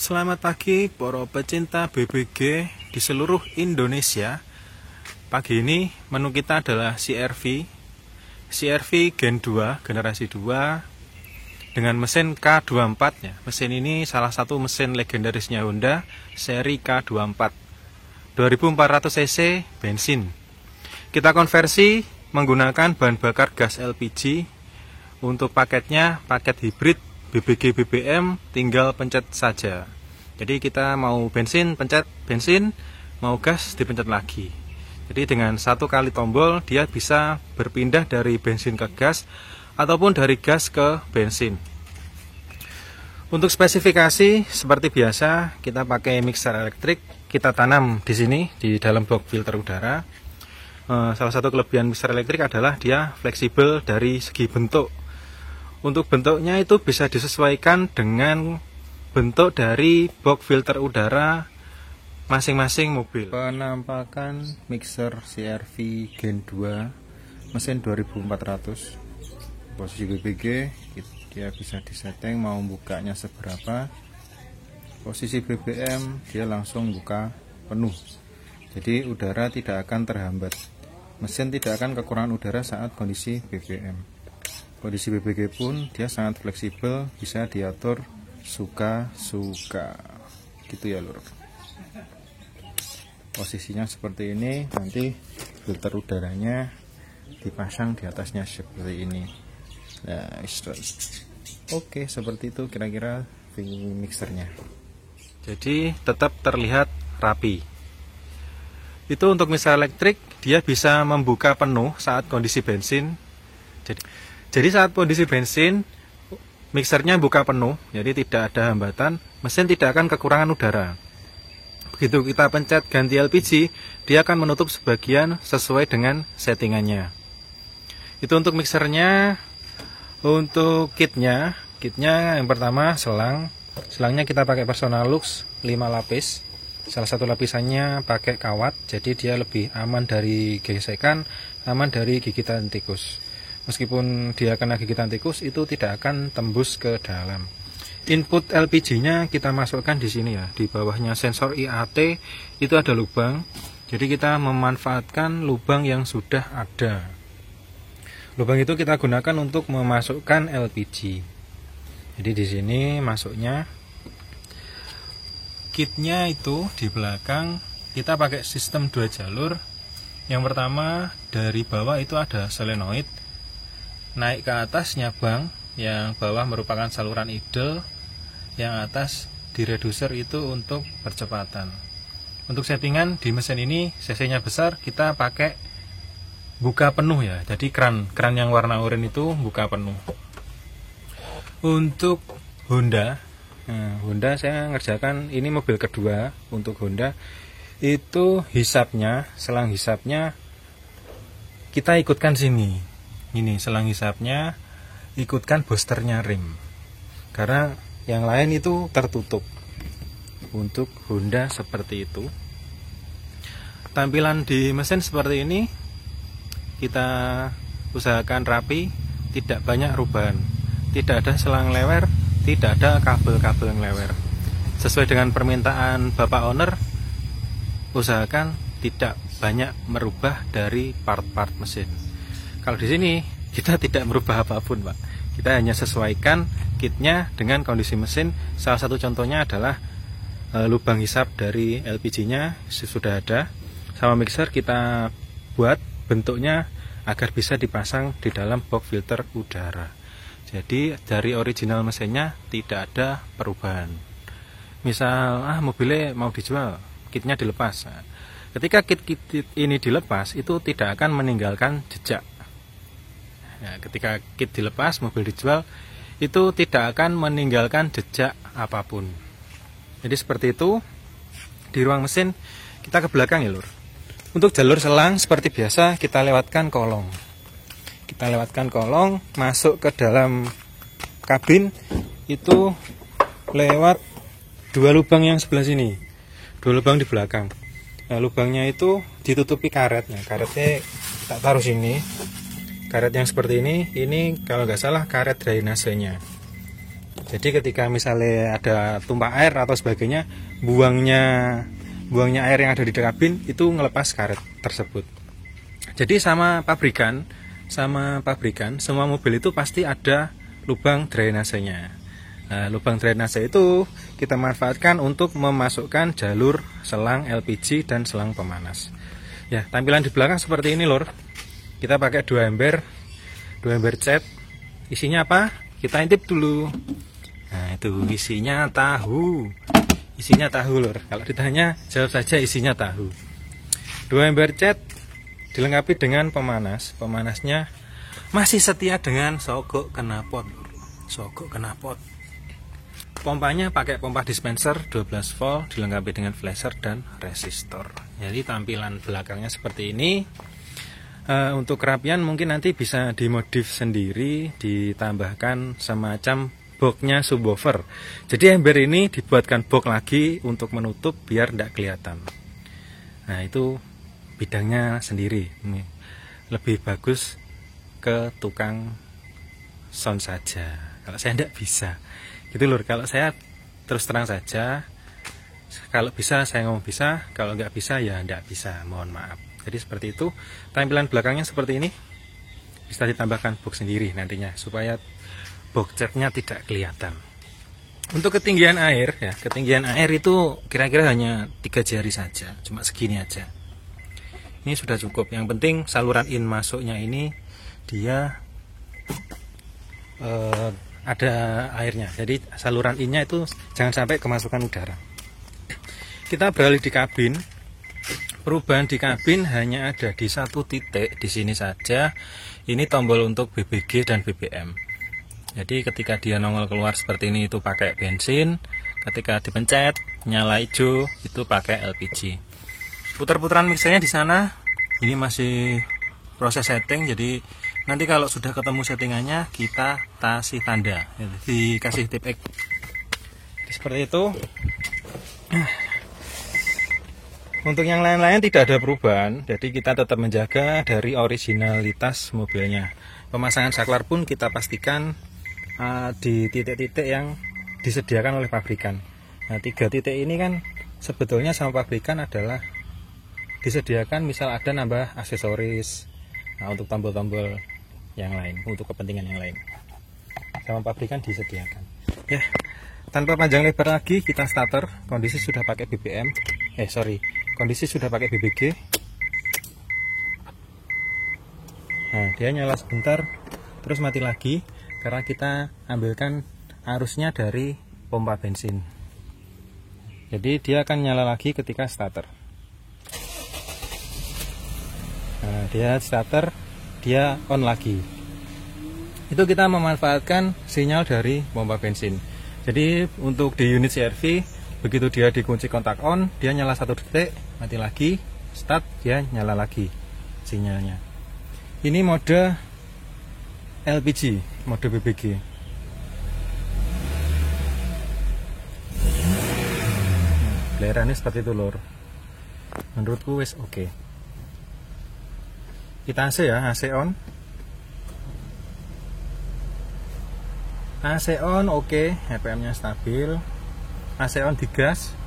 Selamat pagi para pecinta BBG di seluruh Indonesia. Pagi ini menu kita adalah CR-V Gen 2 generasi 2 dengan mesin K24 ya. Mesin ini salah satu mesin legendarisnya Honda seri K24 2400 cc bensin. Kita konversi menggunakan bahan bakar gas LPG. Untuk paketnya paket hibrid BBG BBM, tinggal pencet saja. Jadi kita mau bensin, pencet bensin, mau gas, dipencet lagi. Jadi dengan satu kali tombol dia bisa berpindah dari bensin ke gas ataupun dari gas ke bensin. Untuk spesifikasi seperti biasa kita pakai mixer elektrik, kita tanam di sini di dalam box filter udara. Salah satu kelebihan mixer elektrik adalah dia fleksibel dari segi bentuk. Untuk bentuknya itu bisa disesuaikan dengan bentuk dari box filter udara masing-masing mobil. Penampakan mixer CR-V Gen 2 mesin 2400. Posisi BBG dia bisa disetting mau bukanya seberapa. Posisi BBM dia langsung buka penuh. Jadi udara tidak akan terhambat. Mesin tidak akan kekurangan udara saat kondisi BBM. Kondisi BBG pun dia sangat fleksibel, bisa diatur suka-suka gitu ya lur. Posisinya seperti ini, nanti filter udaranya dipasang di atasnya seperti ini. Nah, oke, seperti itu kira-kira mixernya. Jadi tetap terlihat rapi. Itu untuk mixer elektrik, dia bisa membuka penuh saat kondisi bensin. Jadi saat kondisi bensin, mixernya buka penuh, jadi tidak ada hambatan, mesin tidak akan kekurangan udara. Begitu kita pencet ganti LPG, dia akan menutup sebagian sesuai dengan settingannya. Itu untuk mixernya. Untuk kitnya yang pertama selangnya kita pakai Personalux 5 lapis. Salah satu lapisannya pakai kawat, jadi dia lebih aman dari gesekan, aman dari gigitan tikus. Meskipun dia kena gigitan tikus, itu tidak akan tembus ke dalam. Input LPG-nya kita masukkan di sini ya, di bawahnya sensor IAT itu ada lubang. Jadi kita memanfaatkan lubang yang sudah ada. Lubang itu kita gunakan untuk memasukkan LPG. Jadi di sini masuknya. Kitnya itu di belakang kita pakai sistem 2 jalur. Yang pertama dari bawah itu ada solenoid. Naik ke atas nyabang, yang bawah merupakan saluran idle, yang atas di reducer itu untuk percepatan. Untuk settingan di mesin ini cc-nya besar, kita pakai buka penuh ya. Jadi keran yang warna oranye itu buka penuh. Untuk Honda, Honda saya ngerjakan ini mobil kedua. Untuk Honda itu selang hisapnya kita ikutkan sini. Ini selang hisapnya ikutkan boosternya rim, karena yang lain itu tertutup. Untuk Honda seperti itu. Tampilan di mesin seperti ini, kita usahakan rapi, tidak banyak rubahan, tidak ada selang lewer, tidak ada kabel-kabel lewer. Sesuai dengan permintaan Bapak Owner, usahakan tidak banyak merubah dari part-part mesin. Kalau di sini kita tidak merubah apapun, Pak. Kita hanya sesuaikan kitnya dengan kondisi mesin. Salah satu contohnya adalah lubang hisap dari LPG-nya sudah ada. Sama mixer kita buat bentuknya agar bisa dipasang di dalam box filter udara. Jadi dari original mesinnya tidak ada perubahan. Misal mobilnya mau dijual, kitnya dilepas. Nah, ketika kit ini dilepas, itu tidak akan meninggalkan jejak. Ya, ketika kit dilepas, mobil dijual, itu tidak akan meninggalkan jejak apapun. Jadi seperti itu. Di ruang mesin kita ke belakang ya lur. Untuk jalur selang seperti biasa kita lewatkan kolong. Kita lewatkan kolong, masuk ke dalam kabin itu lewat 2 lubang yang sebelah sini. 2 lubang di belakang. Nah, lubangnya itu ditutupi karetnya. Karetnya kita taruh sini. Karet yang seperti ini kalau nggak salah karet drainasenya. Jadi ketika misalnya ada tumpah air atau sebagainya, buangnya air yang ada di kabin itu ngelepas karet tersebut. Jadi sama pabrikan semua mobil itu pasti ada lubang drainasenya. Nah, lubang drainase itu kita manfaatkan untuk memasukkan jalur selang LPG dan selang pemanas. Ya, tampilan di belakang seperti ini, Lur. Kita pakai 2 ember cat. Isinya apa? Kita intip dulu. Nah, itu isinya tahu. Lur. Kalau ditanya, jawab saja isinya tahu. 2 ember cat dilengkapi dengan pemanas. Pemanasnya masih setia dengan sogok knalpot. Pompanya pakai pompa dispenser 12 volt dilengkapi dengan flasher dan resistor. Jadi tampilan belakangnya seperti ini. Untuk kerapian mungkin nanti bisa dimodif sendiri, ditambahkan semacam boxnya subwoofer. Jadi ember ini dibuatkan box lagi untuk menutup biar tidak kelihatan. Nah, itu bidangnya sendiri. Ini lebih bagus ke tukang sound saja. Kalau saya tidak bisa. Gitu, Lur. Kalau saya terus terang saja, kalau bisa saya ngomong bisa, kalau nggak bisa ya nggak bisa, mohon maaf. Jadi seperti itu. Tampilan belakangnya seperti ini. Bisa ditambahkan box sendiri nantinya supaya box catnya tidak kelihatan. Untuk ketinggian air ya, ketinggian air itu kira-kira hanya 3 jari saja, cuma segini aja. Ini sudah cukup. Yang penting saluran in masuknya ini dia ada airnya. Jadi saluran innya itu jangan sampai kemasukan udara. Kita beralih di kabin. Perubahan di kabin hanya ada di satu titik di sini saja. Ini tombol untuk BBG dan BBM. Jadi ketika dia nongol keluar seperti ini itu pakai bensin. Ketika dipencet nyala hijau itu pakai LPG. Putar-putaran mixernya di sana. Ini masih proses setting. Jadi nanti kalau sudah ketemu settingannya kita kasih tanda, dikasih tip X. Seperti itu. Untuk yang lain-lain tidak ada perubahan, jadi kita tetap menjaga dari originalitas mobilnya. Pemasangan saklar pun kita pastikan di titik-titik yang disediakan oleh pabrikan. Nah, 3 titik ini kan sebetulnya sama pabrikan adalah disediakan misal ada nambah aksesoris. Nah, untuk tombol-tombol yang lain, untuk kepentingan yang lain sama pabrikan disediakan. Ya, tanpa panjang lebar lagi kita starter. Kondisi sudah pakai BBM. Kondisi sudah pakai BBG. Nah, dia nyala sebentar terus mati lagi karena kita ambilkan arusnya dari pompa bensin. Jadi dia akan nyala lagi ketika starter. Nah, dia starter, dia on lagi. Itu kita memanfaatkan sinyal dari pompa bensin. Jadi untuk di unit CR-V, begitu dia dikunci kontak on, dia nyala 1 detik, mati lagi, start, dia nyala lagi sinyalnya. Ini mode LPG, mode BBG. Belerane seperti itu, Lur. Menurutku wes oke. Kita AC ya, AC on. AC on oke, RPM nya stabil. AC on digas.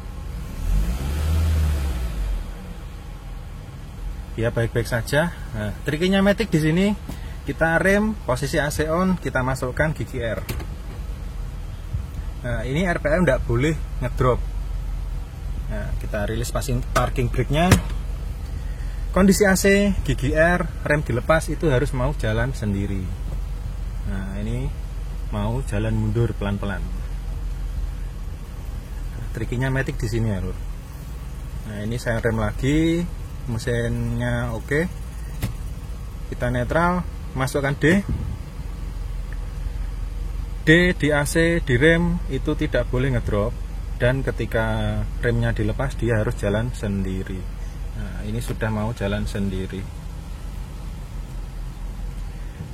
Ya baik-baik saja. Nah, trikinya matic di sini, kita rem posisi AC on, kita masukkan gigi R. Nah, ini RPM tidak boleh ngedrop. Nah, kita rilis parking brake-nya. Kondisi AC, gigi R, rem dilepas itu harus mau jalan sendiri. Nah, ini mau jalan mundur pelan-pelan. Trikinya matic di sini ya, Lur. Nah, ini saya rem lagi, mesinnya oke. Kita netral, masukkan D. D di AC, di rem itu tidak boleh ngedrop, dan ketika remnya dilepas dia harus jalan sendiri. Nah, ini sudah mau jalan sendiri.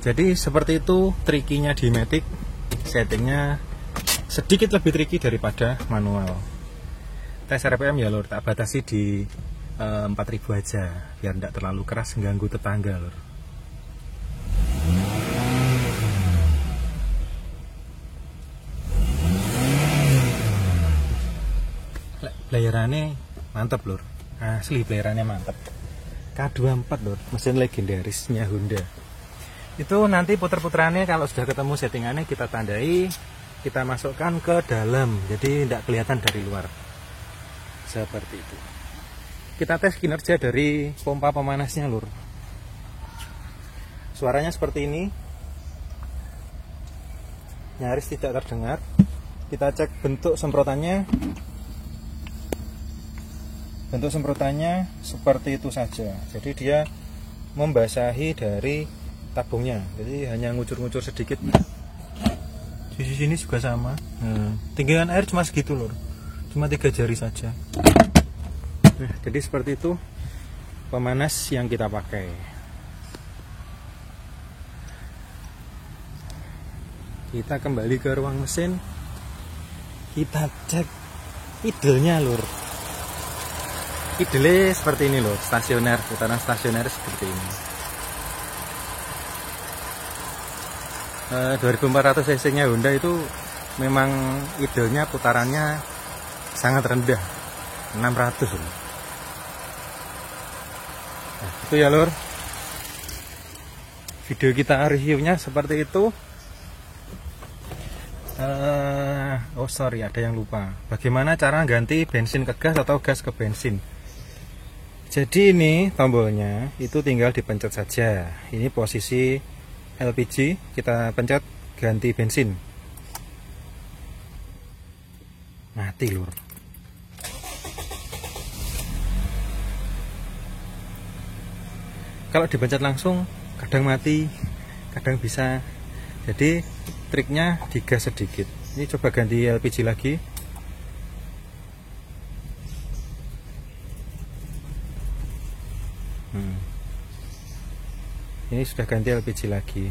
Jadi seperti itu trikinya di matic. Settingnya sedikit lebih tricky daripada manual. Tes RPM ya, Lur, tak batasi di 4000 aja biar tidak terlalu keras mengganggu tetangga, Lur. Layarannya mantap lur, asli layarannya mantap. K24 lur, mesin legendarisnya Honda. Itu nanti puter-puterannya kalau sudah ketemu settingannya kita tandai, kita masukkan ke dalam, jadi tidak kelihatan dari luar. Seperti itu. Kita tes kinerja dari pompa pemanasnya lur. Suaranya seperti ini, nyaris tidak terdengar. Kita cek bentuk semprotannya. Bentuk semprotannya seperti itu saja. Jadi dia membasahi dari tabungnya. Jadi hanya ngucur-ngucur sedikit. Di sini juga sama. Tinggian air cuma segitu lur. Cuma 3 jari saja. Nah, jadi seperti itu pemanas yang kita pakai. Kita kembali ke ruang mesin. Kita cek idlenya lur. Idle seperti ini lur, stasioner, putaran stasioner seperti ini. 2400 cc nya Honda itu memang idlenya putarannya sangat rendah, 600 lur. Nah, itu ya lur. Video kita reviewnya seperti itu. Oh sorry, ada yang lupa. Bagaimana cara ganti bensin ke gas atau gas ke bensin? Jadi ini tombolnya itu tinggal dipencet saja. Ini posisi LPG, kita pencet ganti bensin. Mati lur. Kalau dipencet langsung kadang mati, kadang bisa. Jadi triknya digas sedikit. Ini coba ganti LPG lagi. Ini sudah ganti LPG lagi.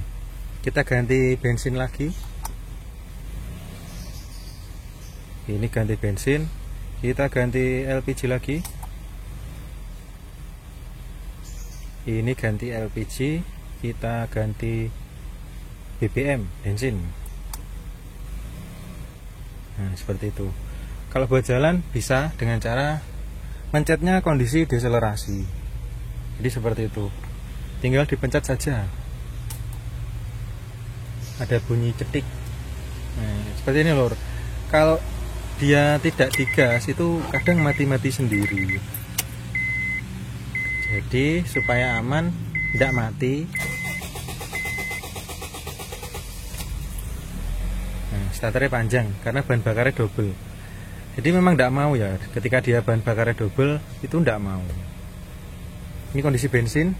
Kita ganti bensin lagi. Ini ganti bensin. Kita ganti LPG lagi. Ini ganti LPG. Kita ganti BBM, bensin. Nah, seperti itu. Kalau buat jalan bisa dengan cara mencetnya kondisi deselerasi. Jadi seperti itu. Tinggal dipencet saja. Ada bunyi cetik. Nah, seperti ini lor. Kalau dia tidak digas itu kadang mati-mati sendiri. Jadi supaya aman, tidak mati. Starternya panjang karena bahan bakarnya double. Jadi memang tidak mau ya, ketika dia bahan bakarnya double itu tidak mau. Ini kondisi bensin.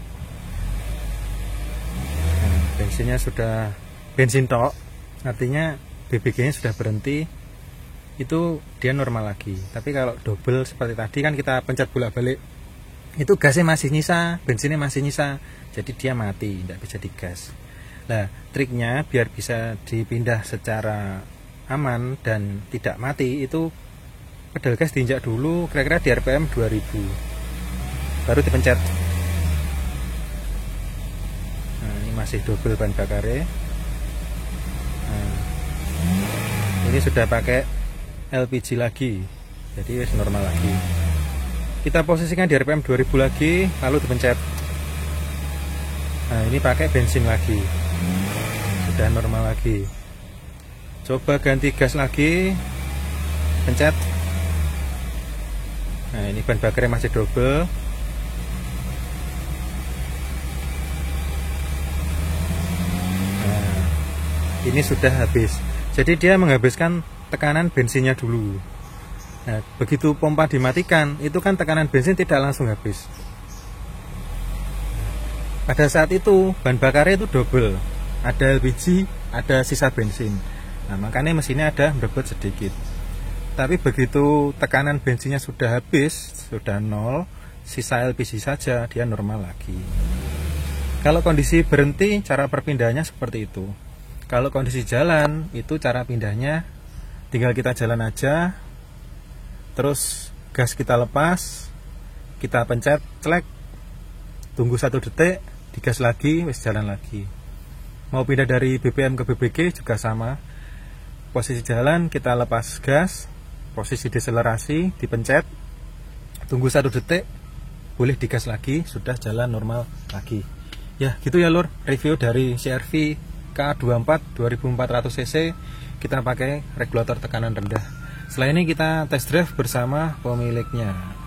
Nah, bensinnya sudah bensin tok, artinya BBG nya sudah berhenti. Itu dia normal lagi. Tapi kalau double seperti tadi kan kita pencet bolak-balik, itu gasnya masih nyisa, bensinnya masih nyisa, jadi dia mati, tidak bisa digas. Nah, triknya biar bisa dipindah secara aman dan tidak mati itu pedal gas diinjak dulu kira-kira di RPM 2000 baru dipencet. Nah, ini masih double ban bakarnya. Nah, ini sudah pakai LPG lagi, jadi wis normal lagi. Kita posisikan di RPM 2000 lagi lalu dipencet. Nah, ini pakai bensin lagi, sudah normal lagi. Coba ganti gas lagi, pencet. Nah, ini ban bakarnya masih double. Nah, ini sudah habis. Jadi dia menghabiskan tekanan bensinnya dulu. Nah, begitu pompa dimatikan, itu kan tekanan bensin tidak langsung habis. Pada saat itu ban bakarnya itu double, ada LPG, ada sisa bensin. Nah, makanya mesinnya ada berebut sedikit. Tapi begitu tekanan bensinnya sudah habis, sudah nol, sisa LPG saja, dia normal lagi. Kalau kondisi berhenti, cara perpindahannya seperti itu. Kalau kondisi jalan, itu cara pindahnya tinggal kita jalan aja. Terus gas kita lepas, kita pencet, celek, tunggu 1 detik, digas lagi, wis jalan lagi. Mau pindah dari BBM ke BBG juga sama. Posisi jalan kita lepas gas, posisi deselerasi, dipencet, tunggu 1 detik, boleh digas lagi, sudah jalan normal lagi. Ya gitu ya lur, review dari CR-V K24 2400 cc. Kita pakai regulator tekanan rendah. Setelah ini kita test drive bersama pemiliknya.